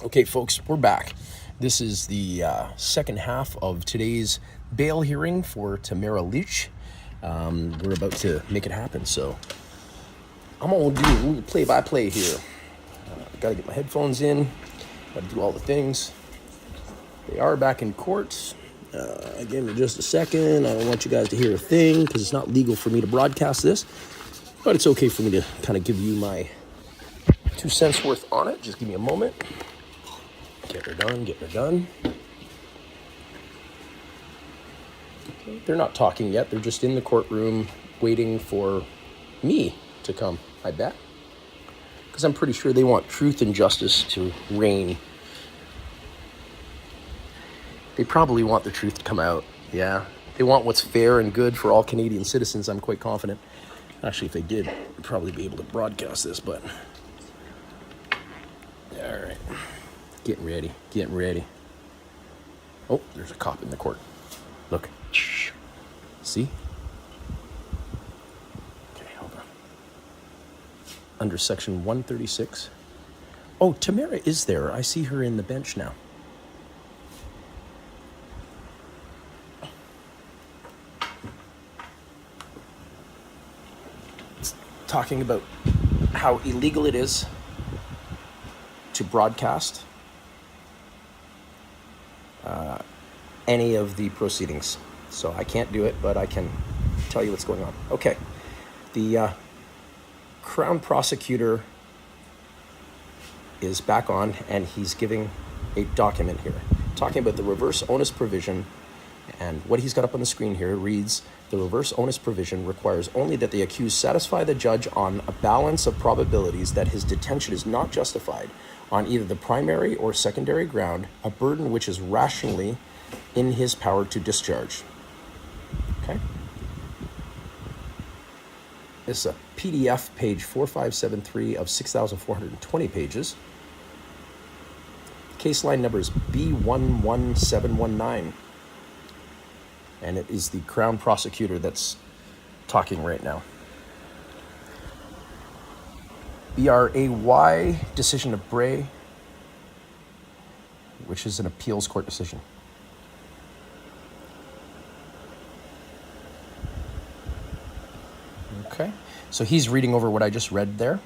Okay, folks, we're back. This is the second half of today's bail hearing for Tamara Lich. We're about to make it happen, so I'm gonna do a little play-by-play here. Gotta get my headphones in, gotta do all the things. They are back in court. Again, in just a second. I don't want you guys to hear a thing because it's not legal for me to broadcast this, but it's okay for me to kind of give you my 2 cents worth on it. Just give me a moment. Get her done. Okay, they're not talking yet. They're just in the courtroom waiting for me to come, I bet. Because I'm pretty sure they want truth and justice to reign. They probably want the truth to come out. Yeah, they want what's fair and good for all Canadian citizens, I'm quite confident. Actually, if they did, they'd probably be able to broadcast this, but... All right. Getting ready. Oh, there's a cop in the court. Look. See? Okay, hold on. Under section 136. Oh, Tamara is there. I see her in the bench now. It's talking about how illegal it is to broadcast any of the proceedings. So I can't do it, but I can tell you what's going on. Okay. The Crown Prosecutor is back on, and he's giving a document here talking about the reverse onus provision. And what he's got up on the screen here reads, the reverse onus provision requires only that the accused satisfy the judge on a balance of probabilities that his detention is not justified on either the primary or secondary ground, a burden which is rationally in his power to discharge. Okay? This is a PDF, page 4573 of 6,420 pages. Case line number is B11719. And it is the Crown Prosecutor that's talking right now. BRAY decision of Bray, which is an appeals court decision. Okay, so he's reading over what I just read there.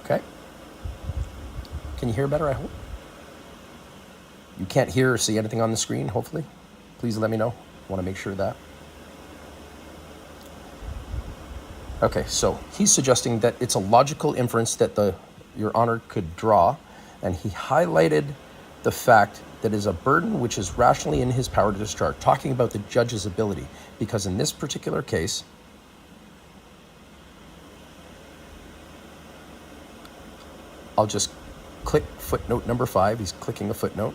Okay. Can you hear better, I hope? You can't hear or see anything on the screen, hopefully. Please let me know. I want to make sure of that. Okay, so he's suggesting that it's a logical inference that Your Honor could draw, and he highlighted the fact that is a burden which is rationally in his power to discharge, talking about the judge's ability, because in this particular case, I'll just click footnote number 5. He's clicking a footnote.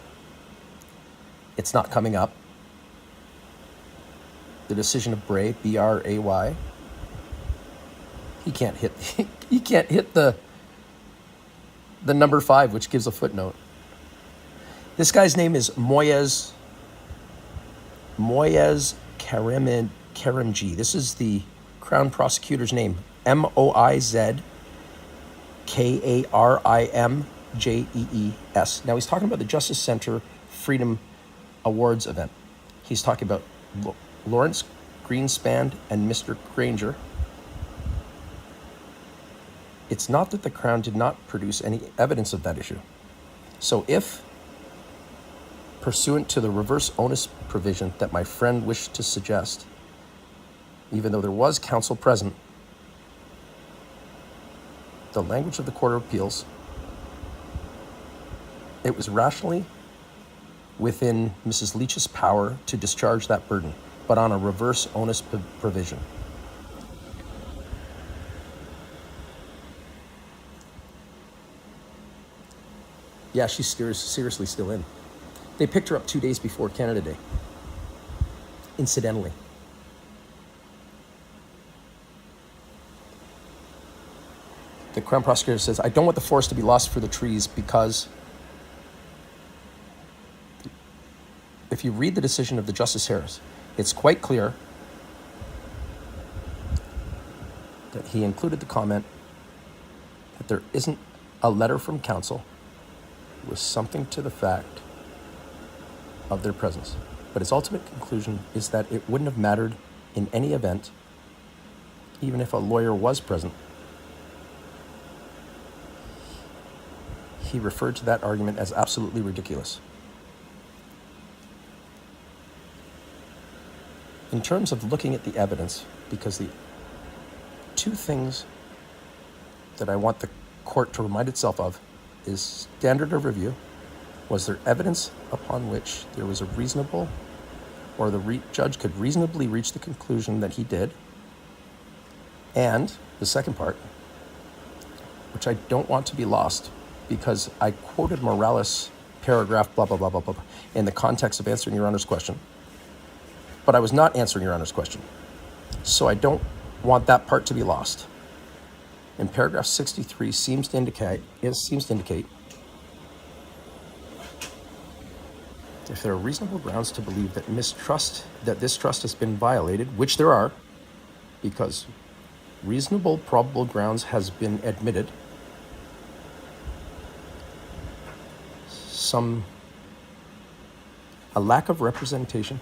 It's not coming up. The decision of Bray, B-R-A-Y. He can't hit the number 5, which gives a footnote. This guy's name is Moyez Karimji. This is the Crown Prosecutor's name. Moizkarimjees. Now he's talking about the Justice Center Freedom Awards event. He's talking about Lawrence Greenspan and Mr. Granger. It's not that the Crown did not produce any evidence of that issue. So if, pursuant to the reverse onus provision that my friend wished to suggest, even though there was counsel present, the language of the Court of Appeals, it was rationally within Mrs. Leach's power to discharge that burden, but on a reverse onus provision. Yeah, she's seriously still in. They picked her up 2 days before Canada Day, incidentally. The Crown Prosecutor says, I don't want the forest to be lost for the trees because if you read the decision of the Justice Harris, it's quite clear that he included the comment that there isn't a letter from counsel with something to the fact of their presence. But its ultimate conclusion is that it wouldn't have mattered in any event, even if a lawyer was present. He referred to that argument as absolutely ridiculous. In terms of looking at the evidence, because the two things that I want the court to remind itself of is standard of review. Was there evidence upon which there was a reasonable, or the judge could reasonably reach the conclusion that he did? And the second part, which I don't want to be lost, because I quoted Morales paragraph blah, blah, blah, blah, blah, in the context of answering Your Honor's question. But I was not answering Your Honor's question. So I don't want that part to be lost. In paragraph 63 seems to indicate if there are reasonable grounds to believe that this trust has been violated, which there are, because reasonable probable grounds has been admitted, a lack of representation,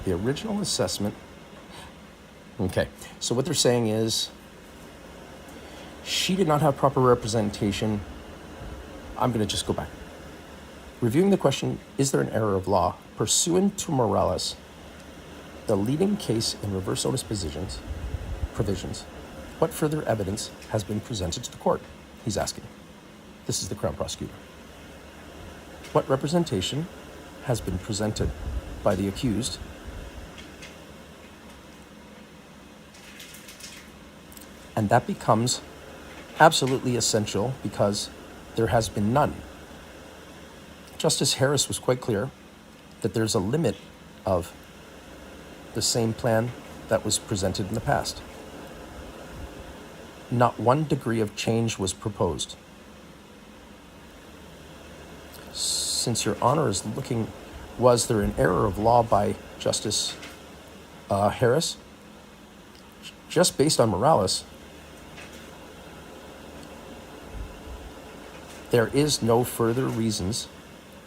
the original assessment. Okay, so what they're saying is she did not have proper representation. I'm going to just go back. Reviewing the question, is there an error of law? Pursuant to Morales, the leading case in reverse onus provisions, what further evidence has been presented to the court? He's asking. This is the Crown Prosecutor. What representation has been presented by the accused and that becomes absolutely essential because there has been none. Justice Harris was quite clear that there's a limit of the same plan that was presented in the past. Not one degree of change was proposed. Since Your Honor is looking, was there an error of law by Justice Harris? Just based on Morales, there is no further reasons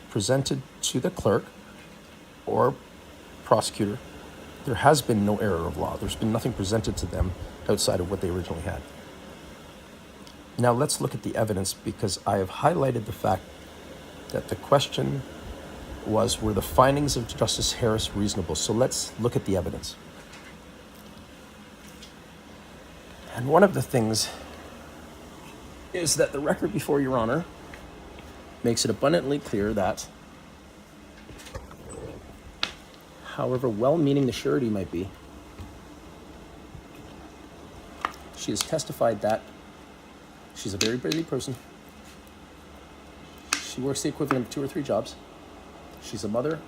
presented to the clerk or prosecutor. There has been no error of law. There's been nothing presented to them outside of what they originally had. Now let's look at the evidence, because I have highlighted the fact that the question was, were the findings of Justice Harris reasonable? So let's look at the evidence. And one of the things is that the record before Your Honor makes it abundantly clear that, however well-meaning the surety might be, she has testified that she's a very busy person. She works the equivalent of 2 or 3 jobs. She's a mother.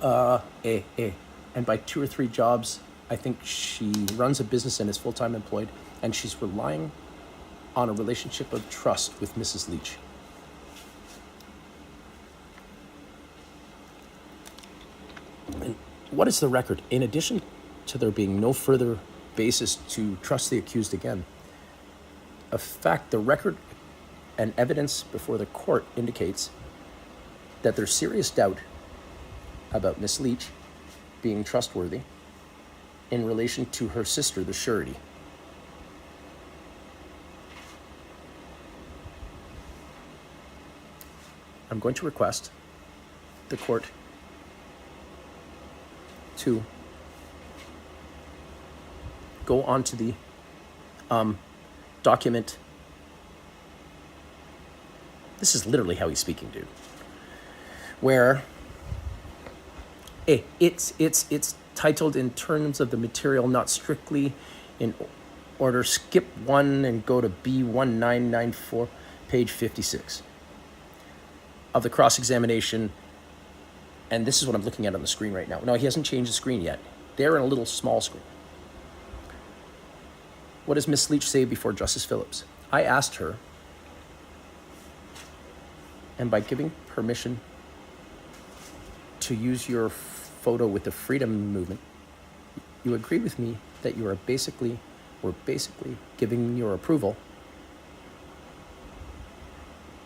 And by 2 or 3 jobs, I think she runs a business and is full-time employed, and she's relying on a relationship of trust with Mrs. Lich. And what is the record? In addition to there being no further basis to trust the accused again, in fact, the record and evidence before the court indicates that there's serious doubt about Miss Lich being trustworthy in relation to her sister, the surety. I'm going to request the court to go on to the document. This is literally how he's speaking, dude. Where it's titled in terms of the material, not strictly in order. Skip 1 and go to B1994, page 56 of the cross-examination. And this is what I'm looking at on the screen right now. No, he hasn't changed the screen yet. They're in a little small screen. What does Miss Lich say before Justice Phillips? I asked her, and by giving permission to use your photo with the Freedom Movement, you agreed with me that you were basically giving your approval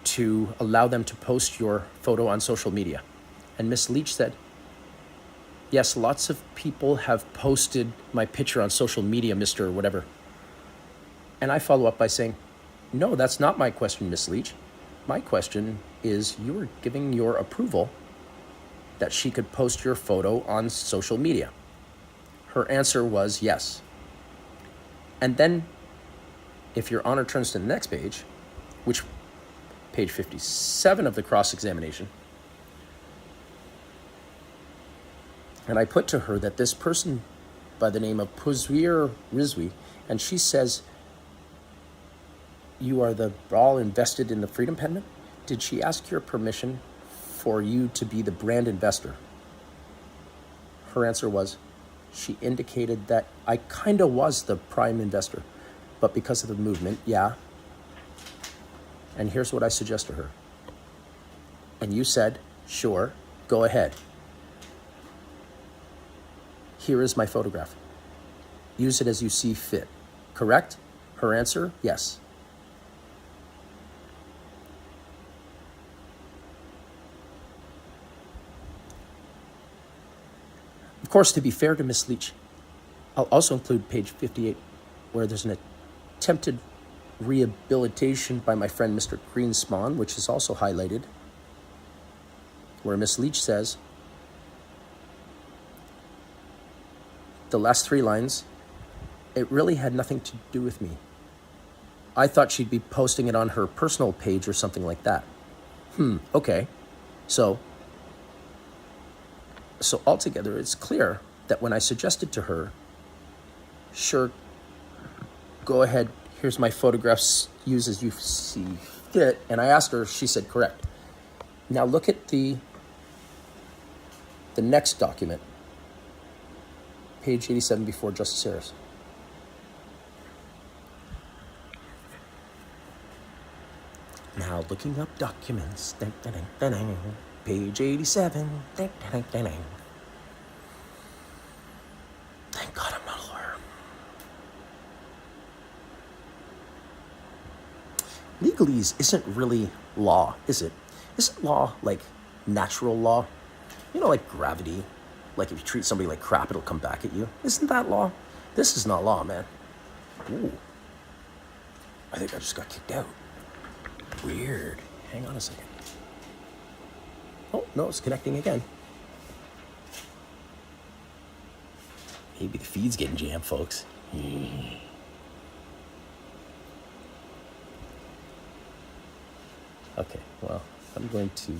to allow them to post your photo on social media. And Miss Leach said, yes, lots of people have posted my picture on social media, Mr. Whatever. And I follow up by saying, no, that's not my question, Miss Leach. My question is, you were giving your approval that she could post your photo on social media. Her answer was yes. And then, if your honor turns to the next page, which page 57 of the cross-examination, and I put to her that this person by the name of Puzwir Rizwi, and she says, you are all invested in the Freedom Pendant? Did she ask your permission for you to be the brand investor? Her answer was, she indicated that I kind of was the prime investor, but because of the movement, yeah. And here's what I suggest to her. And you said, sure, go ahead. Here is my photograph. Use it as you see fit. Correct? Her answer, yes. Of course, to be fair to Miss Leach, I'll also include page 58, where there's an attempted rehabilitation by my friend Mr. Greenspan, which is also highlighted, where Miss Leach says, the last 3 lines, it really had nothing to do with me. I thought she'd be posting it on her personal page or something like that. Okay. So altogether, it's clear that when I suggested to her, sure, go ahead, here's my photographs, use as you see fit, and I asked her, she said correct. Now look at the next document, page 87 before Justice Harris. Now looking up documents, page 87. Thank God I'm not a lawyer. Legalese isn't really law, is it? Isn't law like natural law? You know, like gravity. Like if you treat somebody like crap, it'll come back at you. Isn't that law? This is not law, man. Ooh. I think I just got kicked out. Weird. Hang on a second. Oh, no, it's connecting again. Maybe the feed's getting jammed, folks. Okay, well, I'm going to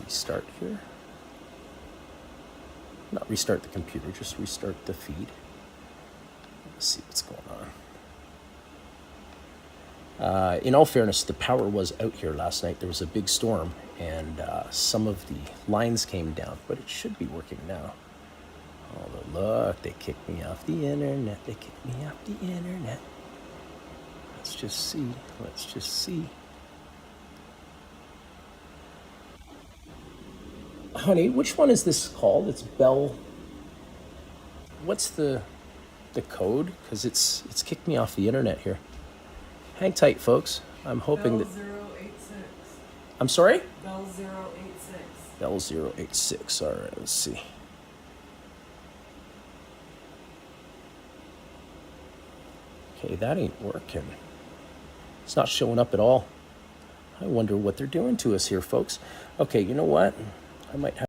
restart here. Not restart the computer, just restart the feed. Let's see what's going on. In all fairness, the power was out here last night. There was a big storm, and some of the lines came down, but it should be working now. Although, look, they kicked me off the internet. They kicked me off the internet. Let's just see. Let's just see. Honey, which one is this called? It's Bell. What's the code? Because it's kicked me off the internet here. Hang tight, folks. I'm hoping Bell that... 086. I'm sorry? Bell 086. Bell 086. All right, let's see. Okay, that ain't working. It's not showing up at all. I wonder what they're doing to us here, folks. Okay, you know what? I might have